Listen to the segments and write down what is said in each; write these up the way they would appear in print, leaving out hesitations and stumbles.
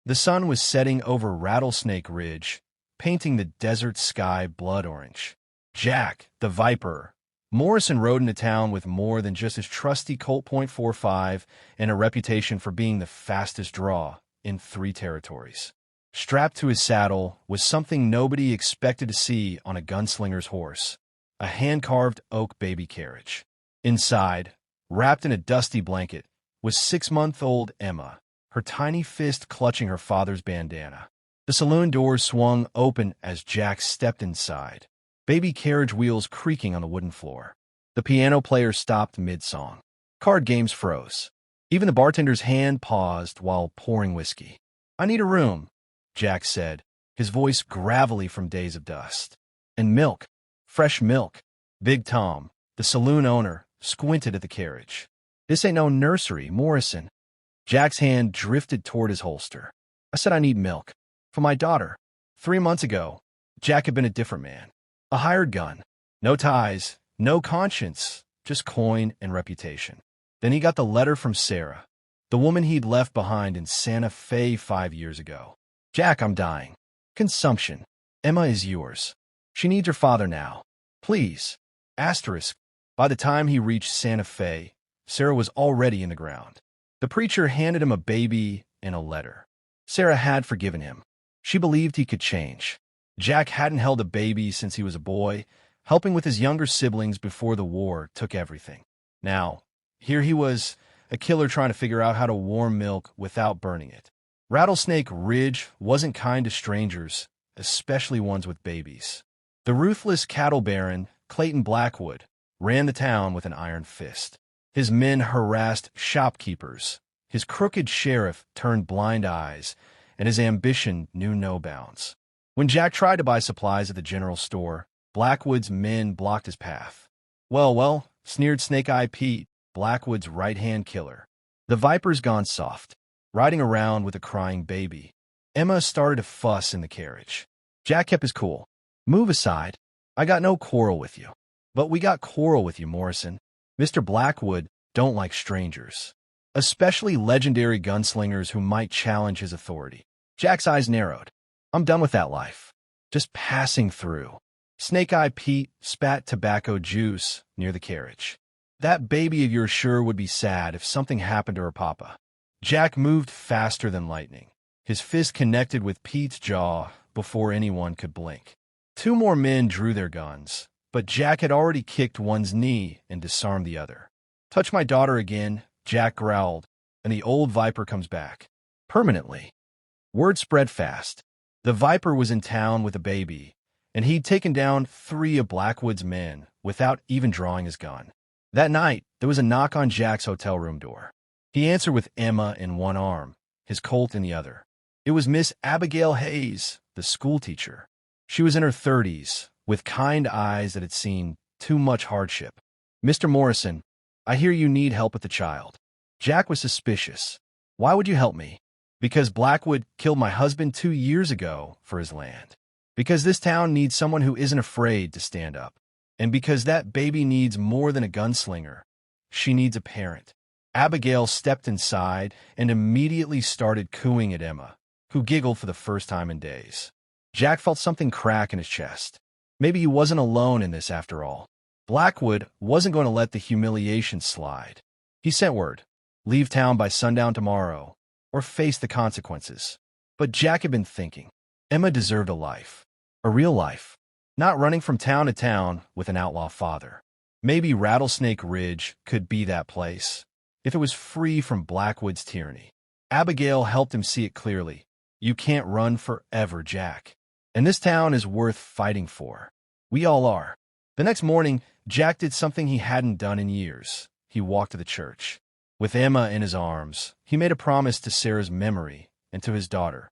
The sun was setting over Rattlesnake Ridge, painting the desert sky blood orange. Jack, the Viper Morrison rode into town with more than just his trusty Colt .45 and a reputation for being the fastest draw in 3 territories. Strapped to his saddle was something nobody expected to see on a gunslinger's horse, a hand-carved oak baby carriage. Inside, wrapped in a dusty blanket, was 6-month-old Emma, her tiny fist clutching her father's bandana. The saloon doors swung open as Jack stepped inside, baby carriage wheels creaking on the wooden floor. The piano player stopped mid-song. Card games froze. Even the bartender's hand paused while pouring whiskey. "I need a room," Jack said, his voice gravelly from days of dust. "And milk. Fresh milk." Big Tom, the saloon owner, squinted at the carriage. "This ain't no nursery, Morrison." Jack's hand drifted toward his holster. "I said I need milk. For my daughter." 3 months ago, Jack had been a different man. A hired gun. No ties, no conscience, just coin and reputation. Then he got the letter from Sarah, the woman he'd left behind in Santa Fe 5 years ago. "Jack, I'm dying. Consumption. Emma is yours. She needs her father now. Please." Asterisk. By the time he reached Santa Fe, Sarah was already in the ground. The preacher handed him a baby and a letter. Sarah had forgiven him. She believed he could change. Jack hadn't held a baby since he was a boy, helping with his younger siblings before the war took everything. Now, here he was, a killer trying to figure out how to warm milk without burning it. Rattlesnake Ridge wasn't kind to strangers, especially ones with babies. The ruthless cattle baron, Clayton Blackwood, ran the town with an iron fist. His men harassed shopkeepers. His crooked sheriff turned blind eyes, and his ambition knew no bounds. When Jack tried to buy supplies at the general store, Blackwood's men blocked his path. Well, sneered Snake Eye Pete, Blackwood's right-hand killer. The Viper's gone soft, riding around with a crying baby. Emma started to fuss in the carriage. Jack kept his cool. "Move aside. I got no quarrel with you." "But we got quarrel with you, Morrison. Mr. Blackwood don't like strangers, especially legendary gunslingers who might challenge his authority." Jack's eyes narrowed. "I'm done with that life. Just passing through." Snake Eye Pete spat tobacco juice near the carriage. "That baby of yours sure would be sad if something happened to her papa." Jack moved faster than lightning. His fist connected with Pete's jaw before anyone could blink. 2 more men drew their guns, but Jack had already kicked one's knee and disarmed the other. "Touch my daughter again," Jack growled, and the old Viper comes back. Permanently. Word spread fast. The Viper was in town with a baby, and he'd taken down 3 of Blackwood's men without even drawing his gun. That night, there was a knock on Jack's hotel room door. He answered with Emma in one arm, his Colt in the other. It was Miss Abigail Hayes, the schoolteacher. She was in her 30s, with kind eyes that had seen too much hardship. "Mr. Morrison, I hear you need help with the child." Jack was suspicious. "Why would you help me?" "Because Blackwood killed my husband 2 years ago for his land. Because this town needs someone who isn't afraid to stand up. And because that baby needs more than a gunslinger. She needs a parent." Abigail stepped inside and immediately started cooing at Emma, who giggled for the first time in days. Jack felt something crack in his chest. Maybe he wasn't alone in this after all. Blackwood wasn't going to let the humiliation slide. He sent word, "Leave town by sundown tomorrow, or face the consequences." But Jack had been thinking. Emma deserved a life. A real life. Not running from town to town with an outlaw father. Maybe Rattlesnake Ridge could be that place, if it was free from Blackwood's tyranny. Abigail helped him see it clearly. You can't run forever, Jack. And this town is worth fighting for. We all are. The next morning, Jack did something he hadn't done in years. He walked to the church. With Emma in his arms, he made a promise to Sarah's memory and to his daughter.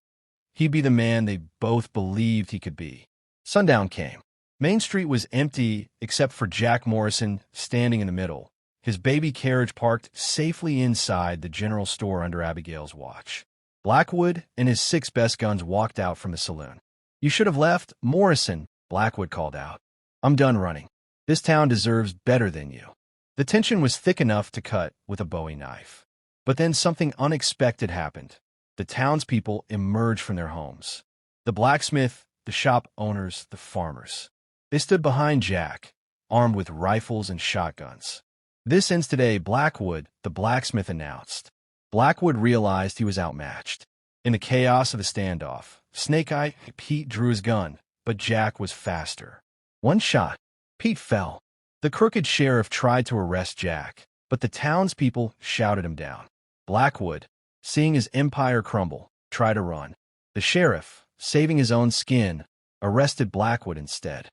He'd be the man they both believed he could be. Sundown came. Main Street was empty except for Jack Morrison standing in the middle, his baby carriage parked safely inside the general store under Abigail's watch. Blackwood and his 6 best guns walked out from the saloon. "You should have left, Morrison," Blackwood called out. "I'm done running. This town deserves better than you." The tension was thick enough to cut with a Bowie knife. But then something unexpected happened. The townspeople emerged from their homes. The blacksmith, the shop owners, the farmers. They stood behind Jack, armed with rifles and shotguns. "This ends today, Blackwood," the blacksmith announced. Blackwood realized he was outmatched. In the chaos of the standoff, Snake Eye Pete drew his gun, but Jack was faster. One shot. Pete fell. The crooked sheriff tried to arrest Jack, but the townspeople shouted him down. Blackwood, seeing his empire crumble, tried to run. The sheriff, saving his own skin, arrested Blackwood instead.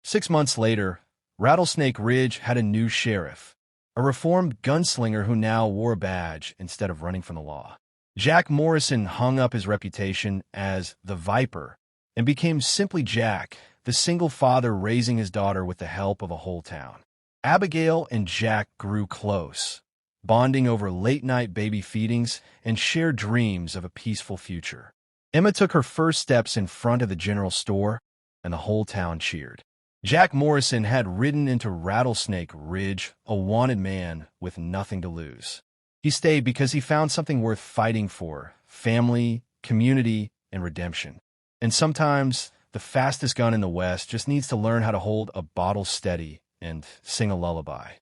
6 months later, Rattlesnake Ridge had a new sheriff, a reformed gunslinger who now wore a badge instead of running from the law. Jack Morrison hung up his reputation as the Viper and became simply Jack, the single father raising his daughter with the help of a whole town. Abigail and Jack grew close, bonding over late-night baby feedings and shared dreams of a peaceful future. Emma took her first steps in front of the general store, and the whole town cheered. Jack Morrison had ridden into Rattlesnake Ridge, a wanted man with nothing to lose. He stayed because he found something worth fighting for: family, community, and redemption. And sometimes, the fastest gun in the West just needs to learn how to hold a bottle steady and sing a lullaby.